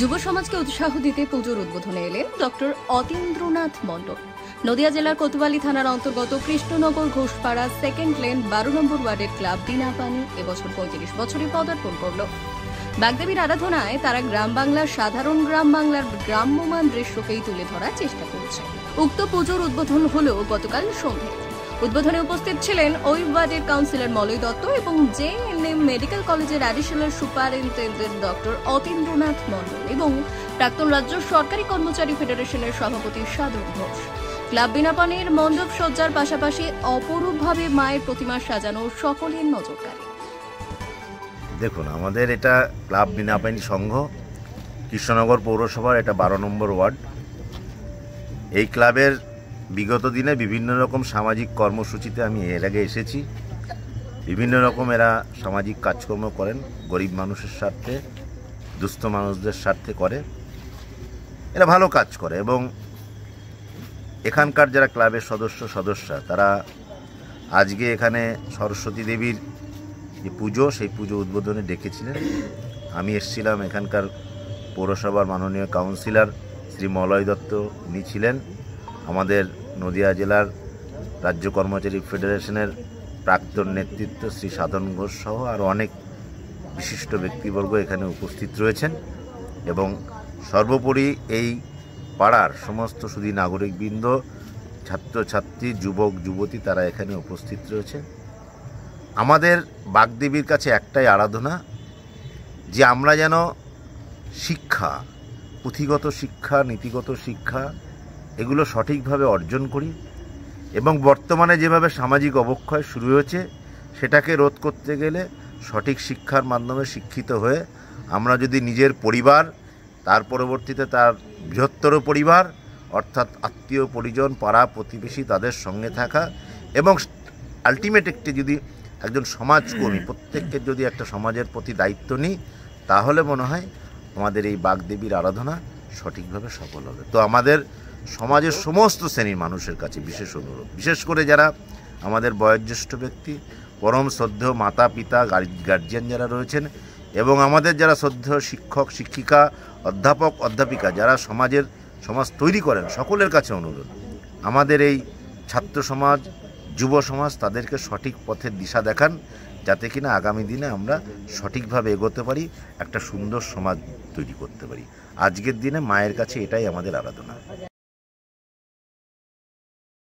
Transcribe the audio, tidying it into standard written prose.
যুব সমাজকে উৎসাহ দিতে পুজোর উদ্বোধনে এলেন ডক্টর অতীন্দ্রনাথ মণ্ডল। নদিয়া জেলার কোতোয়ালি থানার অন্তর্গত কৃষ্ণনগর ঘোষপাড়া সেকেন্ড লেন 12 নম্বর ওয়ার্ডের ক্লাব বিনাপানি এবছর 35 বছরে পদার্পণ করল। বাগদেবীর আরাধনায় তারা গ্রাম বাংলার সাধারণ গ্রাম বাংলার গ্রাম্যমান দৃশ্যকেই তুলে ধরার চেষ্টা করছে। উক্ত পুজোর উদ্বোধন হল গতকাল সন্ধ্যায়। উদ্বোধনে উপস্থিত ছিলেন ওই ওয়ার্ডের কাউন্সিলর মলয় দত্ত এবং জেএনএম মেডিকেল কলেজের অ্যাডিশনাল সুপারিনটেন্ডেন্ট ডক্টর অতীন্দ্রনাথ মণ্ডল এবং প্রাক্তন রাজ্য সরকারি কর্মচারী ফেডারেশনের সভাপতি সাধন ঘোষ। ক্লাব বিনাপানির মণ্ডপ সজ্জার পাশাপাশি অপরূপভাবে মায়ের প্রতিমা সাজানো সকলের নজর কাড়ে। দেখুন, আমাদের এটা ক্লাব বিনাপানি সংঘ, কৃষ্ণনগর পৌরসভার এটা 12 নম্বর ওয়ার্ড। এই ক্লাবের বিগত দিনে বিভিন্ন রকম সামাজিক কর্মসূচিতে আমি এর আগে এসেছি। বিভিন্ন রকম এরা সামাজিক কাজকর্ম করেন, গরিব মানুষের স্বার্থে, দুস্থ মানুষদের স্বার্থে করে। এরা ভালো কাজ করে এবং এখানকার যারা ক্লাবের সদস্যা তারা আজকে এখানে সরস্বতী দেবীর যে পুজো, সেই পুজো উদ্বোধনে ডেকেছিলেন। আমি এসেছিলাম, এখানকার পৌরসভার মাননীয় কাউন্সিলর শ্রী মলয় দত্ত উনি ছিলেন, আমাদের নদিয়া জেলার রাজ্য কর্মচারী ফেডারেশনের প্রাক্তন নেতৃত্ব শ্রী সাধন ঘোষ সহ আরও অনেক বিশিষ্ট ব্যক্তিবর্গ এখানে উপস্থিত রয়েছেন এবং সর্বোপরি এই পাড়ার সমস্ত সুধী নাগরিকবৃন্দ, ছাত্রছাত্রী, যুবক যুবতী তারা এখানে উপস্থিত রয়েছে। আমাদের বাগদেবীর কাছে একটাই আরাধনা যে আমরা যেন শিক্ষা, পুঁথিগত শিক্ষা, নীতিগত শিক্ষা এগুলো সঠিকভাবে অর্জন করি এবং বর্তমানে যেভাবে সামাজিক অবক্ষয় শুরু হয়েছে সেটাকে রোধ করতে গেলে সঠিক শিক্ষার মাধ্যমে শিক্ষিত হয়ে আমরা যদি নিজের পরিবার, তার পরবর্তীতে তার বৃহত্তর পরিবার অর্থাৎ আত্মীয় পরিজন, পাড়া প্রতিবেশী তাদের সঙ্গে থাকা এবং আলটিমেট একটি যদি একজন সমাজকর্মী, প্রত্যেকের যদি একটা সমাজের প্রতি দায়িত্ব নিই তাহলে মনে হয় আমাদের এই বাগদেবীর আরাধনা সঠিকভাবে সফল হবে। তো আমাদের সমাজের সমস্ত শ্রেণীর মানুষের কাছে বিশেষ অনুরোধ, বিশেষ করে যারা আমাদের বয়োজ্যেষ্ঠ ব্যক্তি, পরম শ্রদ্ধেয় মাতা পিতা, গার্জিয়ান যারা রয়েছেন এবং আমাদের যারা শ্রদ্ধেয় শিক্ষক শিক্ষিকা, অধ্যাপক অধ্যাপিকা যারা সমাজ তৈরি করেন, সকলের কাছে অনুরোধ আমাদের এই ছাত্র সমাজ, যুব সমাজ তাদেরকে সঠিক পথের দিশা দেখান, যাতে কিনা আগামী দিনে আমরা সঠিকভাবে এগোতে পারি, একটা সুন্দর সমাজ তৈরি করতে পারি। আজকের দিনে মায়ের কাছে এটাই আমাদের আরাধনা।